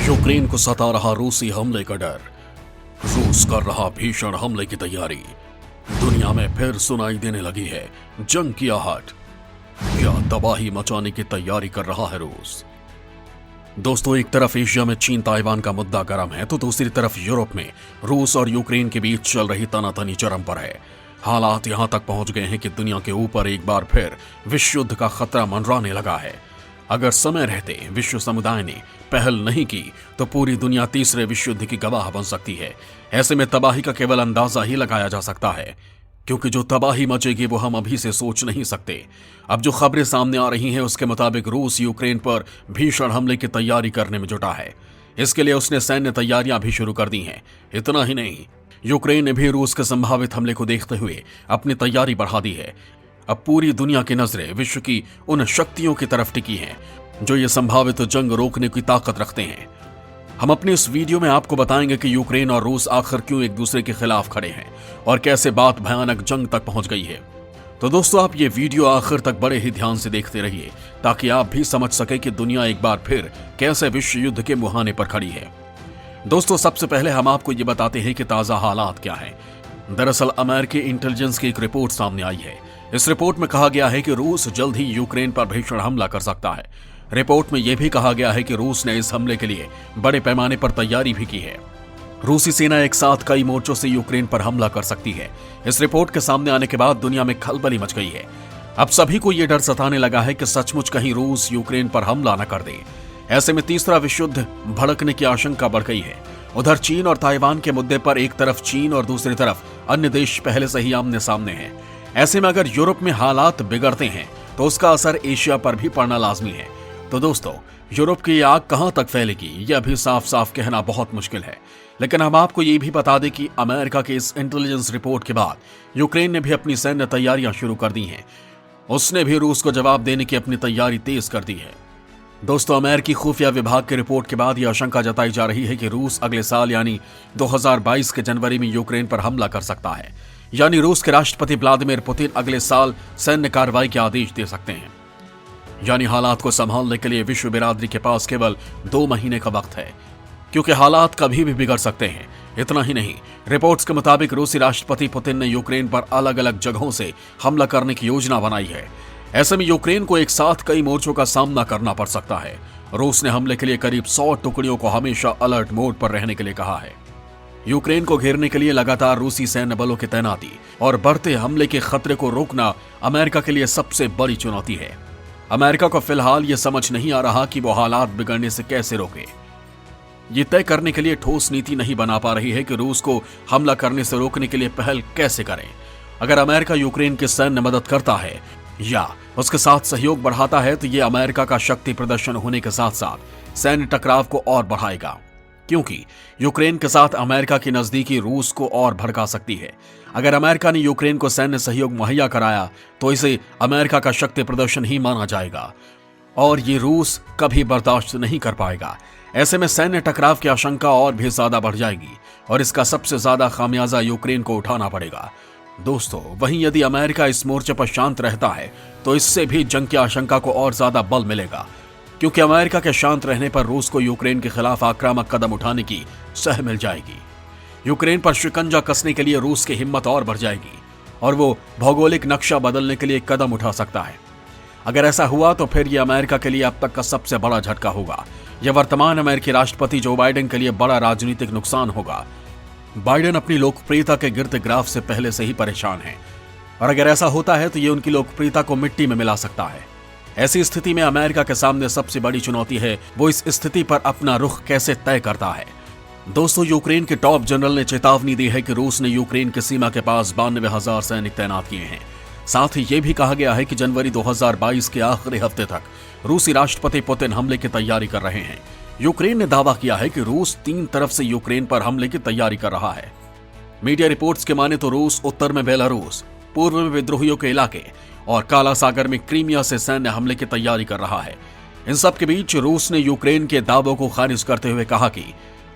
Ukraine को सता रहा रूसी हमले का डर। रूस कर रहा भीषण हमले की तैयारी। दुनिया में फिर सुनाई देने लगी है जंग की आहट। क्या तबाही मचाने की तैयारी कर रहा है रूस? दोस्तों, एक तरफ एशिया में चीन ताइवान का मुद्दा गर्म है तो दूसरी तरफ यूरोप में रूस और यूक्रेन के बीच चल रही तनातनी चरम पर है। हालात यहां तक पहुंच गए हैं कि दुनिया के ऊपर एक बार फिर विश्व युद्ध का खतरा मंडराने लगा है। अगर समय रहते विश्व समुदाय ने पहल नहीं की तो पूरी दुनिया तीसरे विश्व युद्ध की गवाह बन सकती है। ऐसे में तबाही का केवल अंदाजा ही लगाया जा सकता है, क्योंकि जो तबाही मचेगी वो हम अभी से सोच नहीं सकते। अब जो खबरें सामने आ रही हैं उसके मुताबिक रूस यूक्रेन पर भीषण हमले की तैयारी करने में जुटा है। इसके लिए उसने सैन्य तैयारियां भी शुरू कर दी हैं। इतना ही नहीं, यूक्रेन ने भी रूस के संभावित हमले को देखते हुए अपनी तैयारी बढ़ा दी है। अब पूरी दुनिया की नजरें विश्व की उन शक्तियों की तरफ टिकी हैं जो ये संभावित जंग रोकने की ताकत रखते हैं। हम अपने इस वीडियो में आपको बताएंगे कि यूक्रेन और रूस आखिर क्यों एक दूसरे के खिलाफ खड़े हैं और कैसे बात भयानक जंग तक पहुंच गई है। तो दोस्तों, आप ये वीडियो आखिर तक बड़े ही ध्यान से देखते रहिए ताकि आप भी समझ सके कि दुनिया एक बार फिर कैसे विश्व युद्ध के मुहाने पर खड़ी है। दोस्तों, सबसे पहले हम आपको ये बताते हैं कि ताजा हालात क्या है। दरअसल अमेरिकी इंटेलिजेंस की एक रिपोर्ट सामने आई है। इस रिपोर्ट में कहा गया है कि रूस जल्द ही यूक्रेन पर भीषण हमला कर सकता है। रिपोर्ट में यह भी कहा गया है कि रूस ने इस हमले के लिए बड़े पैमाने पर तैयारी भी की है। रूसी सेना एक साथ कई मोर्चों से यूक्रेन पर हमला कर सकती है। इस रिपोर्ट के सामने आने के बाद दुनिया में खलबली मच गई है। अब सभी को यह डर सताने लगा है कि सचमुच कहीं रूस यूक्रेन पर हमला न कर दे। ऐसे में तीसरा विश्व युद्ध भड़कने की आशंका बढ़ गई है। उधर चीन और ताइवान के मुद्दे पर एक तरफ चीन और दूसरी तरफ अन्य देश पहले से ही आमने सामने हैं। ऐसे में अगर यूरोप में हालात बिगड़ते हैं तो उसका असर एशिया पर भी पड़ना लाजमी है। तो दोस्तों, यूरोप की आग कहां तक फैलेगी यह अभी साफ साफ कहना बहुत मुश्किल है। लेकिन हम आपको ये भी बता दें कि अमेरिका की इस इंटेलिजेंस रिपोर्ट के बाद यूक्रेन ने भी अपनी सैन्य तैयारियां शुरू कर दी हैं। उसने भी रूस को जवाब देने की अपनी तैयारी तेज कर दी है। दोस्तों, अमेरिकी खुफिया विभाग की रिपोर्ट के बाद यह आशंका जताई जा रही है कि रूस अगले साल यानी 2022 के जनवरी में यूक्रेन पर हमला कर सकता है। यानी रूस के राष्ट्रपति व्लादिमीर पुतिन अगले साल सैन्य कार्रवाई के आदेश दे सकते हैं। यानी हालात को संभालने के लिए विश्व बिरादरी के पास केवल 2 महीने का वक्त है, क्योंकि हालात कभी भी बिगड़ सकते हैं। इतना ही नहीं, रिपोर्ट्स के मुताबिक रूसी राष्ट्रपति पुतिन ने यूक्रेन पर अलग अलग जगहों से हमला करने की योजना बनाई है। ऐसे में यूक्रेन को एक साथ कई मोर्चों का सामना करना पड़ सकता है। रूस ने हमले के लिए करीब 100 टुकड़ियों को हमेशा अलर्ट मोड पर रहने के लिए कहा है। यूक्रेन को घेरने के लिए लगातार रूसी सैन्य बलों की तैनाती और बढ़ते हमले के खतरे को रोकना अमेरिका के लिए सबसे बड़ी चुनौती है। अमेरिका को फिलहाल यह समझ नहीं आ रहा कि वो हालात बिगड़ने से कैसे रोके। ये तय करने के लिए ठोस नीति नहीं बना पा रही है कि रूस को हमला करने से रोकने के लिए पहल कैसे करें। अगर अमेरिका यूक्रेन की सैन्य मदद करता है या उसके साथ सहयोग बढ़ाता है तो ये अमेरिका का शक्ति प्रदर्शन होने के साथ साथ सैन्य टकराव को और बढ़ाएगा, क्योंकि यूक्रेन के साथ अमेरिका की नजदीकी रूस को और भड़का सकती है। अगर अमेरिका ने यूक्रेन को सैन्य सहयोग मुहैया कराया तो इसे अमेरिका का शक्ति प्रदर्शन ही माना जाएगा और ये रूस कभी बर्दाश्त नहीं कर पाएगा। ऐसे में सैन्य टकराव की आशंका और भी ज्यादा बढ़ जाएगी और इसका सबसे ज्यादा खामियाजा यूक्रेन को उठाना पड़ेगा। दोस्तों, वहीं यदि अमेरिका इस मोर्चे पर शांत रहता है तो इससे भी जंग की आशंका को और ज्यादा बल मिलेगा, क्योंकि अमेरिका के शांत रहने पर रूस को यूक्रेन के खिलाफ आक्रामक कदम उठाने की सह मिल जाएगी। यूक्रेन पर शिकंजा कसने के लिए रूस की हिम्मत और बढ़ जाएगी और वो भौगोलिक नक्शा बदलने के लिए कदम उठा सकता है। अगर ऐसा हुआ तो फिर यह अमेरिका के लिए अब तक का सबसे बड़ा झटका होगा। यह वर्तमान अमेरिकी राष्ट्रपति जो बाइडेन के लिए बड़ा राजनीतिक नुकसान होगा। बाइडेन अपनी लोकप्रियता के गिरते ग्राफ से पहले से ही परेशान हैं और अगर ऐसा होता है तो ये उनकी लोकप्रियता को मिट्टी में मिला सकता है। ऐसी स्थिति में अमेरिका के सामने सबसे बड़ी चुनौती है वो इस स्थिति पर अपना रुख कैसे तय करता है। दोस्तों, यूक्रेन के टॉप जनरल ने चेतावनी दी है कि रूस ने यूक्रेन की सीमा के पास 92,000 सैनिक तैनात किए हैं। साथ ही यह भी कहा गया है कि जनवरी 2022 के आखिरी हफ्ते तक रूसी राष्ट्रपति पुतिन हमले की तैयारी कर रहे हैं। यूक्रेन ने दावा किया है कि रूस 3 तरफ से यूक्रेन पर हमले की तैयारी कर रहा है। मीडिया रिपोर्ट्स के माने तो रूस उत्तर में बेलारूस, पूर्व में विद्रोहियों के इलाके और काला सागर में क्रीमिया से सैन्य हमले की तैयारी कर रहा है। इन सब के बीच रूस ने यूक्रेन के दावों को खारिज करते हुए कहा कि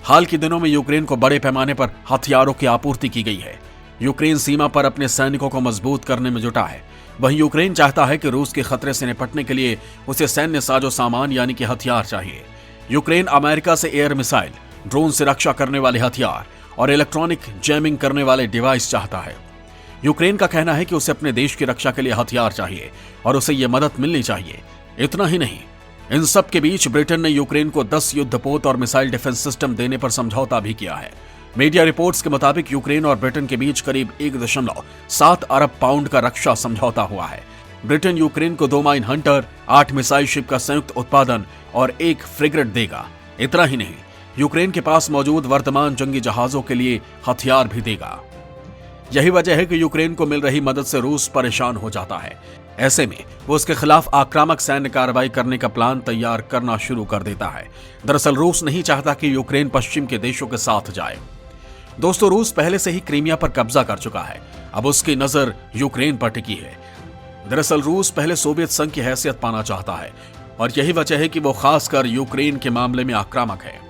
हाल के दिनों में यूक्रेन को बड़े पैमाने पर हथियारों की आपूर्ति की गई है। यूक्रेन सीमा पर अपने सैनिकों को मजबूत करने में जुटा है। वहीं यूक्रेन चाहता है कि रूस के खतरे से निपटने के लिए उसे सैन्य साजो सामान यानी कि हथियार चाहिए। यूक्रेन अमेरिका से एयर मिसाइल, ड्रोन से रक्षा करने वाले हथियार और इलेक्ट्रॉनिक जैमिंग करने वाले डिवाइस चाहता है। यूक्रेन का कहना है कि उसे अपने देश की रक्षा के लिए हथियार चाहिए और उसे यह मदद मिलनी चाहिए। इतना ही नहीं, इन सब के बीच ब्रिटेन ने यूक्रेन को 10 युद्धपोत और मिसाइल डिफेंस सिस्टम देने पर समझौता भी किया है। मीडिया रिपोर्ट्स के मुताबिक यूक्रेन और ब्रिटेन के बीच करीब 1.7 अरब पाउंड का रक्षा समझौता हुआ है। ब्रिटेन यूक्रेन को 2 माइन हंटर, 8 मिसाइल शिप का संयुक्त उत्पादन और 1 फ्रिगेट देगा। इतना ही नहीं, यूक्रेन के पास मौजूद वर्तमान जंगी जहाजों के लिए हथियार भी देगा। यही वजह है कि यूक्रेन को मिल रही मदद से रूस परेशान हो जाता है। ऐसे में वो उसके खिलाफ आक्रामक सैन्य कार्रवाई करने का प्लान तैयार करना शुरू कर देता है। दरअसल रूस नहीं चाहता कि यूक्रेन पश्चिम के देशों के साथ जाए। दोस्तों, रूस पहले से ही क्रीमिया पर कब्जा कर चुका है। अब उसकी नजर यूक्रेन पर टिकी है। दरअसल रूस पहले सोवियत संघ की हैसियत पाना चाहता है और यही वजह है कि वो खासकर यूक्रेन के मामले में आक्रामक है।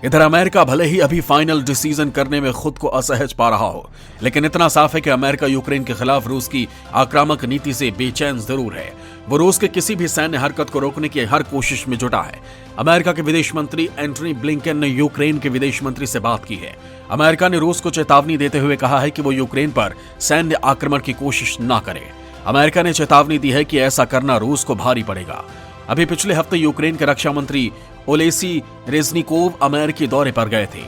इधर अमेरिका भले ही अभी फाइनल डिसीजन करने में खुद को असहज पा रहा हो, लेकिन इतना साफ है कि अमेरिका यूक्रेन के खिलाफ रूस की आक्रामक नीति से बेचैन जरूर है। वो रूस के किसी भी सैन्य हरकत को रोकने की हर कोशिश में जुटा है। अमेरिका के विदेश मंत्री एंटनी ब्लिंकन ने यूक्रेन के विदेश मंत्री से बात की है। अमेरिका ने रूस को चेतावनी देते हुए कहा है कि वो यूक्रेन पर सैन्य आक्रमण की कोशिश न करे। अमेरिका ने चेतावनी दी है कि ऐसा करना रूस को भारी पड़ेगा। अभी पिछले हफ्ते यूक्रेन के रक्षा मंत्री ओलेसी रेजनिकोव अमेरिकी दौरे पर गए थे।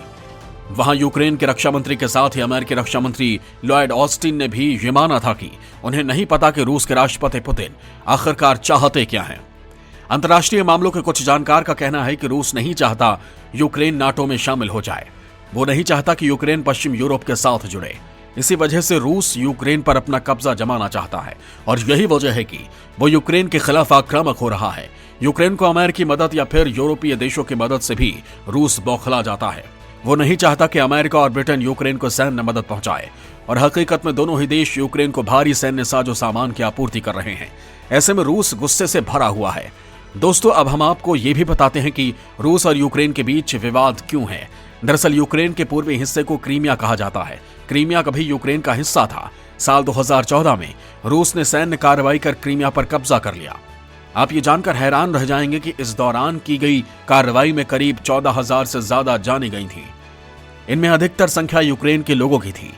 वहां यूक्रेन के रक्षा मंत्री के साथ ही अमेरिकी रक्षा मंत्री लॉयड ऑस्टिन ने भी ये माना था कि उन्हें नहीं पता कि रूस के राष्ट्रपति पुतिन आखिरकार चाहते क्या हैं। अंतर्राष्ट्रीय मामलों के कुछ जानकार का कहना है कि रूस नहीं चाहता यूक्रेन नाटो में शामिल हो जाए। वो नहीं चाहता कि यूक्रेन पश्चिम यूरोप के साथ जुड़े। इसी वजह से रूस यूक्रेन पर अपना कब्जा जमाना चाहता है और यही वजह है कि वो यूक्रेन के खिलाफ आक्रामक हो रहा है। यूक्रेन को अमेरिकी मदद या फिर यूरोपीय देशों की मदद से भी रूस बौखला जाता है। वो नहीं चाहता कि अमेरिका और ब्रिटेन यूक्रेन को सैन्य मदद पहुंचाए और हकीकत में दोनों ही देश यूक्रेन को भारी सैन्य साजो सामान की आपूर्ति कर रहे हैं। ऐसे में रूस गुस्से से भरा हुआ है। दोस्तों, अब हम आपको ये भी बताते हैं कि रूस और यूक्रेन के बीच विवाद क्यों है। दरअसल यूक्रेन के पूर्वी हिस्से को क्रीमिया कहा जाता है। क्रीमिया कभी यूक्रेन का हिस्सा था। साल 2014 में रूस ने सैन्य कार्रवाई कर क्रीमिया पर कब्जा कर लिया। आप ये जानकर हैरान रह जाएंगे कि इस दौरान की गई कार्रवाई में करीब 14,000 से ज्यादा जानें गई थी। इनमें अधिकतर संख्या यूक्रेन के लोगों की थी।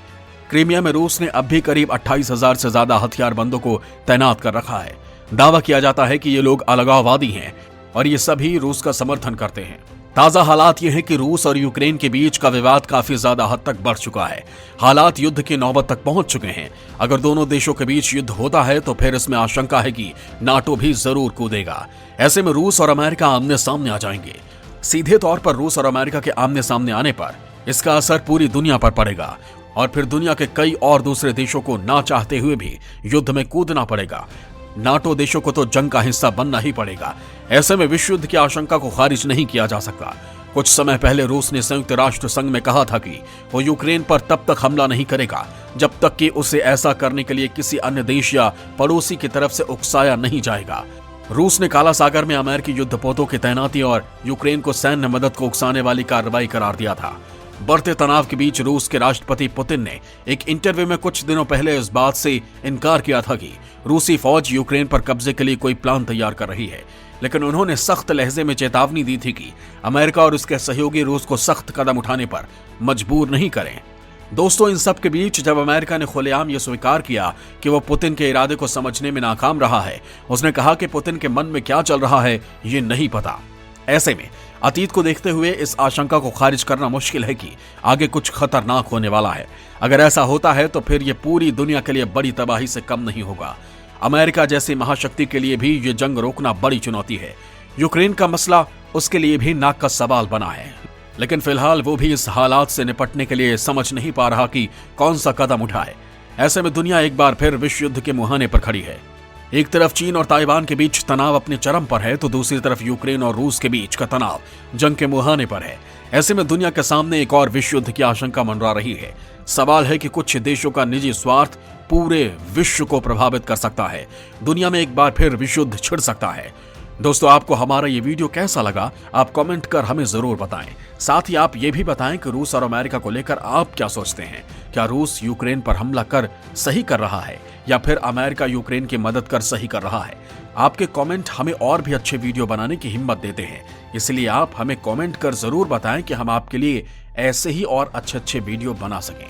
क्रीमिया में रूस ने अब भी करीब 28,000 से ज्यादा हथियारबंदों को तैनात कर रखा है। दावा किया जाता है कि ये लोग अलगाववादी हैं और ये सभी रूस का समर्थन करते हैं। ताजा हालात ये है कि रूस और यूक्रेन के बीच का विवाद काफी ज्यादा हद तक बढ़ चुका है। हालात युद्ध की नौबत तक पहुंच चुके हैं। अगर दोनों देशों के बीच युद्ध होता है तो फिर इसमें आशंका है कि नाटो भी जरूर कूदेगा। ऐसे में रूस और अमेरिका आमने सामने आ जाएंगे। सीधे तौर पर रूस और अमेरिका के आमने सामने आने पर इसका असर पूरी दुनिया पर पड़ेगा और फिर दुनिया के कई और दूसरे देशों को ना चाहते हुए भी युद्ध में कूदना पड़ेगा। नाटो देशों को तो जंग का हिस्सा बनना ही पड़ेगा। ऐसे में विश्व युद्ध की आशंका को खारिज नहीं किया जा सकता। कुछ समय पहले रूस ने संयुक्त राष्ट्र संघ में कहा था कि वो यूक्रेन पर तब तक हमला नहीं करेगा जब तक कि उसे ऐसा करने के लिए किसी अन्य देश या पड़ोसी की तरफ से उकसाया नहीं जाएगा। रूस ने काला सागर में अमेरिकी युद्धपोतों की तैनाती और यूक्रेन को सैन्य मदद को उकसाने वाली कार्रवाई करार दिया था। बढ़ते तनाव के बीच रूस के राष्ट्रपति पुतिन ने एक इंटरव्यू में कुछ दिनों पहले इस बात से इनकार किया था कि रूसी फौज यूक्रेन पर कब्जे के लिए कोई प्लान तैयार कर रही है, लेकिन उन्होंने सख्त लहजे में चेतावनी दी थी कि अमेरिका और उसके सहयोगी रूस को सख्त कदम उठाने पर मजबूर नहीं करें। दोस्तों, इन सब के बीच जब अमेरिका ने खुलेआम ये स्वीकार किया कि वो पुतिन के इरादे को समझने में नाकाम रहा है, उसने कहा कि पुतिन के मन में क्या चल रहा है ये नहीं पता। ऐसे में अतीत को देखते हुए इस आशंका को खारिज करना मुश्किल है कि आगे कुछ खतरनाक होने वाला है। अगर ऐसा होता है तो फिर ये पूरी दुनिया के लिए बड़ी तबाही से कम नहीं होगा। अमेरिका जैसी महाशक्ति के लिए भी ये जंग रोकना बड़ी चुनौती है। यूक्रेन का मसला उसके लिए भी नाक का सवाल बना है, लेकिन फिलहाल वो भी इस हालात से निपटने के लिए समझ नहीं पा रहा कि कौन सा कदम उठाए। ऐसे में दुनिया एक बार फिर विश्व युद्ध के मुहाने पर खड़ी है। एक तरफ चीन और ताइवान के बीच तनाव अपने चरम पर है तो दूसरी तरफ यूक्रेन और रूस के बीच का तनाव जंग के मुहाने पर है। ऐसे में दुनिया के सामने एक और विश्व युद्ध की आशंका मंडरा रही है। सवाल है कि कुछ देशों का निजी स्वार्थ पूरे विश्व को प्रभावित कर सकता है। दुनिया में एक बार फिर विश्व युद्ध छिड़ सकता है। दोस्तों, आपको हमारा ये वीडियो कैसा लगा, आप कमेंट कर हमें जरूर बताएं। साथ ही आप ये भी बताएं कि रूस और अमेरिका को लेकर आप क्या सोचते हैं। क्या रूस यूक्रेन पर हमला कर सही कर रहा है या फिर अमेरिका यूक्रेन की मदद कर सही कर रहा है? आपके कमेंट हमें और भी अच्छे वीडियो बनाने की हिम्मत देते हैं, इसलिए आप हमें कमेंट कर जरूर बताएं कि हम आपके लिए ऐसे ही और अच्छे अच्छे वीडियो बना सकें।